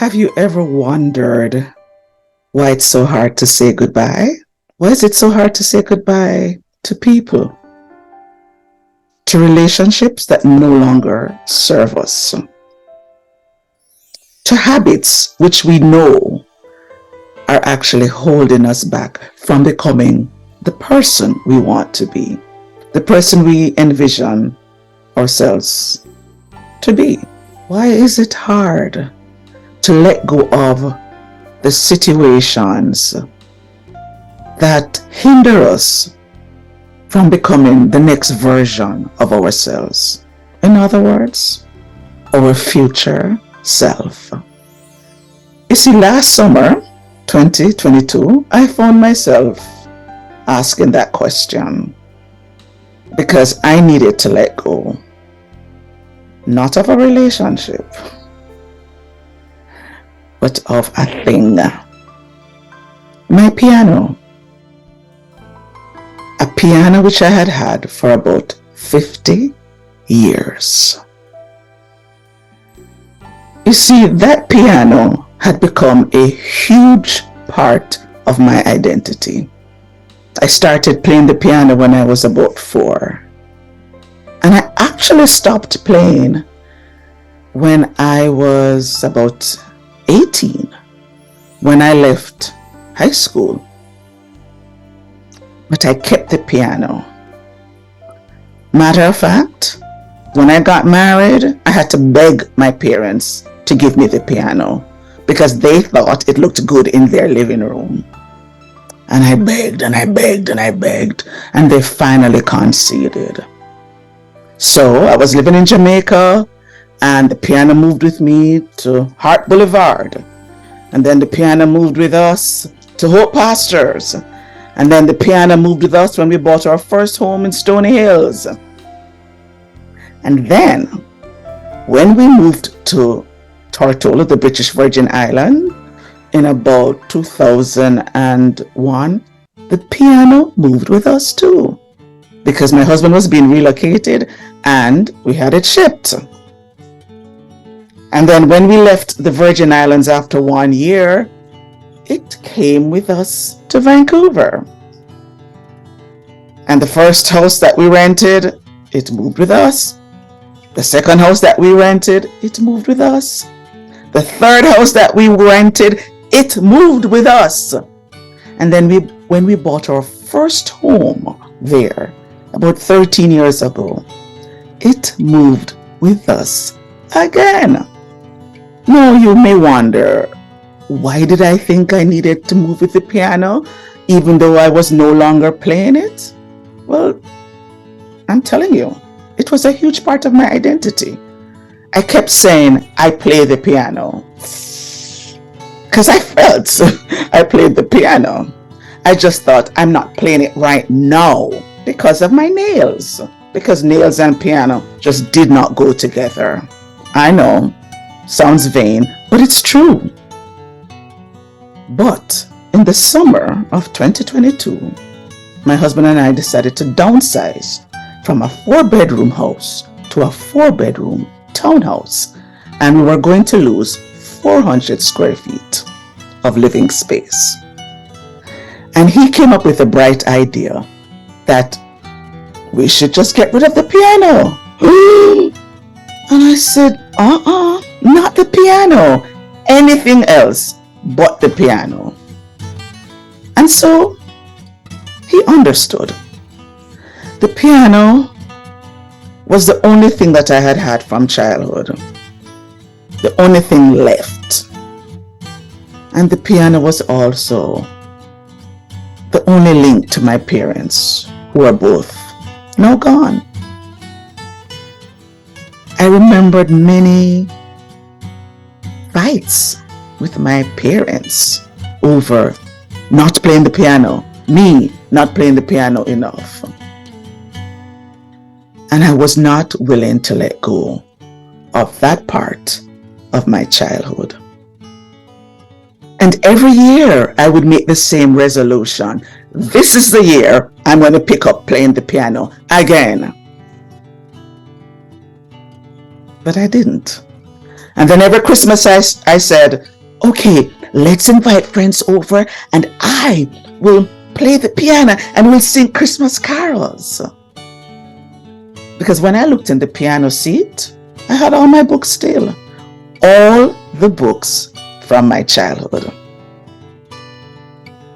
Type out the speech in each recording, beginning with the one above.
Have you ever wondered why it's so hard to say goodbye? Why is it so hard to say goodbye to people, to relationships that no longer serve us, to habits which we know are actually holding us back from becoming the person we want to be, the person we envision ourselves to be? Why is it hard to let go of the situations that hinder us from becoming the next version of ourselves? In other words, our future self. You see, last summer, 2022, I found myself asking that question because I needed to let go, not of a relationship, but of a thing. My piano. A piano which I had had for about 50 years. You see, that piano had become a huge part of my identity. I started playing the piano when I was about 4. And I actually stopped playing when I was about 18, when I left high school. But I kept the piano. Matter of fact, when I got married, I had to beg my parents to give me the piano because they thought it looked good in their living room. And I begged and I begged and I begged, and they finally conceded. So I was living in Jamaica, and the piano moved with me to Hart Boulevard. And then the piano moved with us to Hope Pastures. And then the piano moved with us when we bought our first home in Stony Hills. And then when we moved to Tortola, the British Virgin Island, in about 2001, the piano moved with us too, because my husband was being relocated and we had it shipped. And then when we left the Virgin Islands after 1 year, it came with us to Vancouver. And the first house that we rented, it moved with us. The second house that we rented, it moved with us. The third house that we rented, it moved with us. And then when we bought our first home there, about 13 years ago, it moved with us again. Now you may wonder, why did I think I needed to move with the piano, even though I was no longer playing it? Well, I'm telling you, it was a huge part of my identity. I kept saying, I play the piano, because I felt I played the piano. I just thought I'm not playing it right now because of my nails, because nails and piano just did not go together. I know, sounds vain, but it's true. But in the summer of 2022, my husband and I decided to downsize from a 4-bedroom house to a 4-bedroom townhouse, and we were going to lose 400 square feet of living space. And he came up with a bright idea that we should just get rid of the piano. And I said, not the piano, anything else but the piano. And so he understood. The piano was the only thing that I had had from childhood, the only thing left. And the piano was also the only link to my parents, who are both now gone. I remembered many fights with my parents over not playing the piano, me not playing the piano enough. And I was not willing to let go of that part of my childhood. And every year I would make the same resolution. This is the year I'm going to pick up playing the piano again. But I didn't. And then every Christmas I said, okay, let's invite friends over and I will play the piano and we'll sing Christmas carols. Because when I looked in the piano seat, I had all my books still. All the books from my childhood.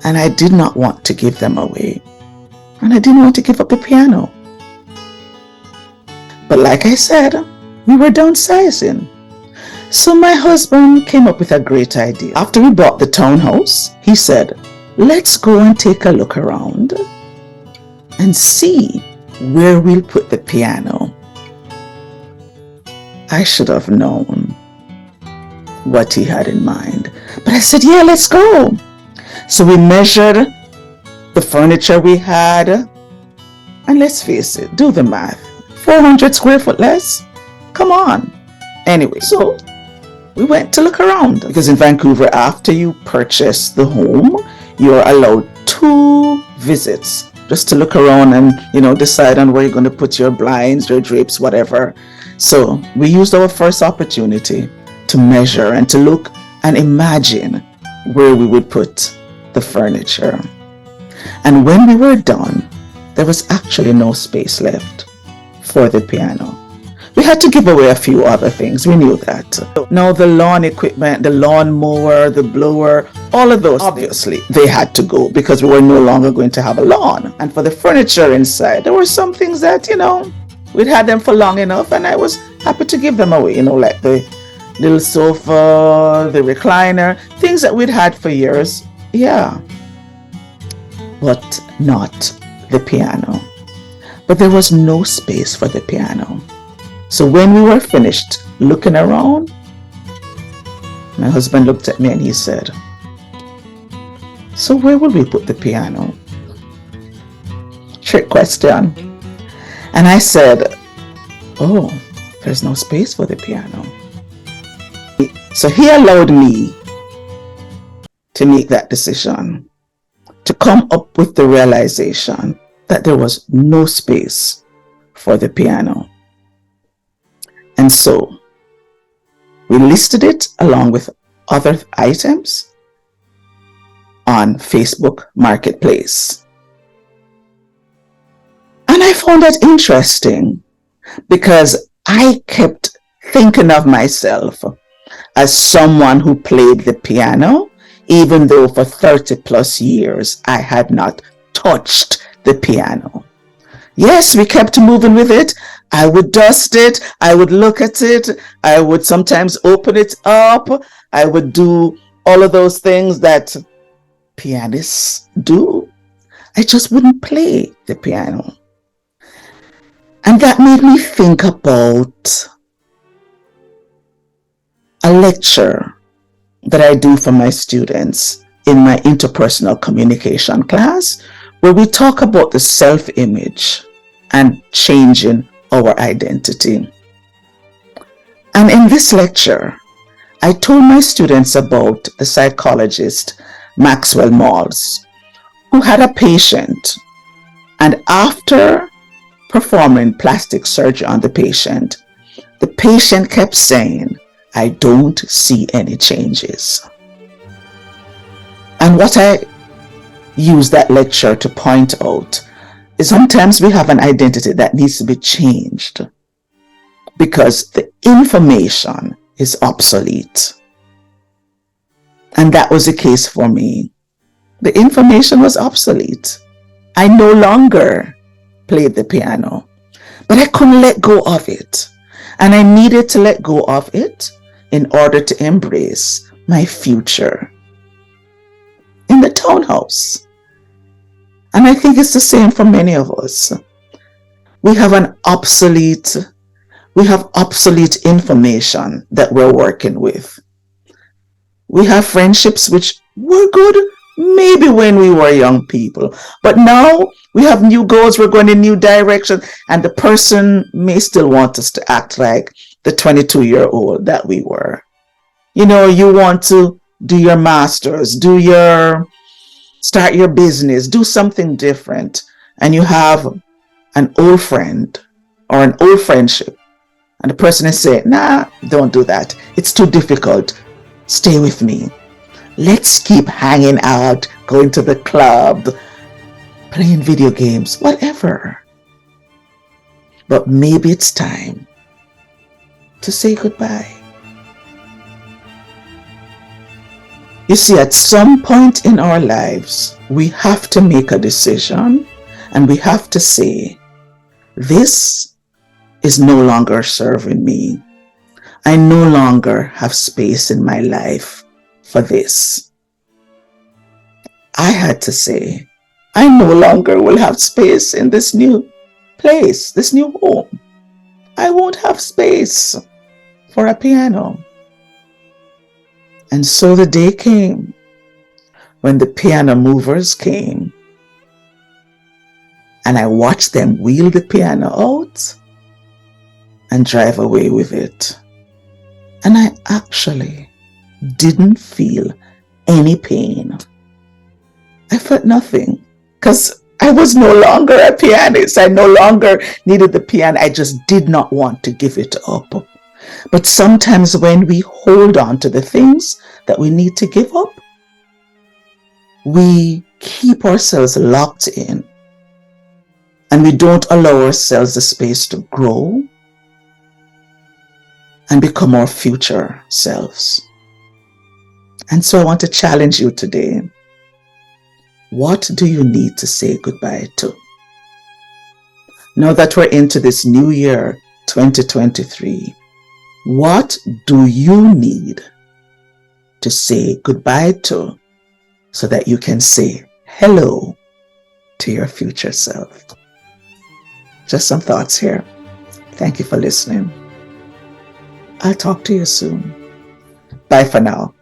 And I did not want to give them away. And I didn't want to give up the piano. But like I said, we were downsizing. So my husband came up with a great idea. After we bought the townhouse, he said, let's go and take a look around and see where we'll put the piano. I should have known what he had in mind. But I said, yeah, let's go. So we measured the furniture we had. And let's face it, do the math. 400 square foot less? Come on. Anyway, so we went to look around. Because in Vancouver, after you purchase the home, you're allowed 2 visits just to look around and, decide on where you're going to put your blinds, your drapes, whatever. So we used our first opportunity to measure and to look and imagine where we would put the furniture. And when we were done, there was actually no space left for the piano. We had to give away a few other things. We knew that. Now the lawn equipment, the lawn mower, the blower, all of those, obviously, they had to go because we were no longer going to have a lawn. And for the furniture inside, there were some things that, we'd had them for long enough and I was happy to give them away, like the little sofa, the recliner, things that we'd had for years. Yeah. But not the piano. But there was no space for the piano. So when we were finished looking around, my husband looked at me and he said, so where will we put the piano? Trick question. And I said, oh, there's no space for the piano. So he allowed me to make that decision, to come up with the realization that there was no space for the piano. And so we listed it along with other items on Facebook Marketplace. And I found that interesting because I kept thinking of myself as someone who played the piano, even though for 30 plus years I had not touched the piano. Yes, we kept moving with it. I would dust it. I would look at it. I would sometimes open it up. I would do all of those things that pianists do. I just wouldn't play the piano. And that made me think about a lecture that I do for my students in my interpersonal communication class, where we talk about the self-image and changing our identity. And in this lecture, I told my students about the psychologist Maxwell Maltz, who had a patient, and after performing plastic surgery on the patient kept saying, I don't see any changes. And what I use that lecture to point out is sometimes we have an identity that needs to be changed because the information is obsolete. And that was the case for me. The information was obsolete. I no longer played the piano, but I couldn't let go of it. And I needed to let go of it in order to embrace my future in the townhouse. And I think it's the same for many of us. We have obsolete information that we're working with. We have friendships which were good maybe when we were young people, but now we have new goals, we're going in new direction, and the person may still want us to act like the 22-year-old that we were. You want to do your master's, start your business, do something different, and you have an old friend or an old friendship, and the person is saying, nah, don't do that. It's too difficult. Stay with me. Let's keep hanging out, going to the club, playing video games, whatever. But maybe it's time to say goodbye. You see, at some point in our lives, we have to make a decision and we have to say, this is no longer serving me. I no longer have space in my life for this. I had to say, I no longer will have space in this new place, this new home. I won't have space for a piano. And so the day came when the piano movers came, and I watched them wheel the piano out and drive away with it. And I actually didn't feel any pain. I felt nothing because I was no longer a pianist. I no longer needed the piano. I just did not want to give it up. But sometimes when we hold on to the things that we need to give up, we keep ourselves locked in and we don't allow ourselves the space to grow and become our future selves. And so I want to challenge you today. What do you need to say goodbye to? Now that we're into this new year, 2023, what do you need to say goodbye to so that you can say hello to your future self? Just some thoughts here. Thank you for listening. I'll talk to you soon. Bye for now.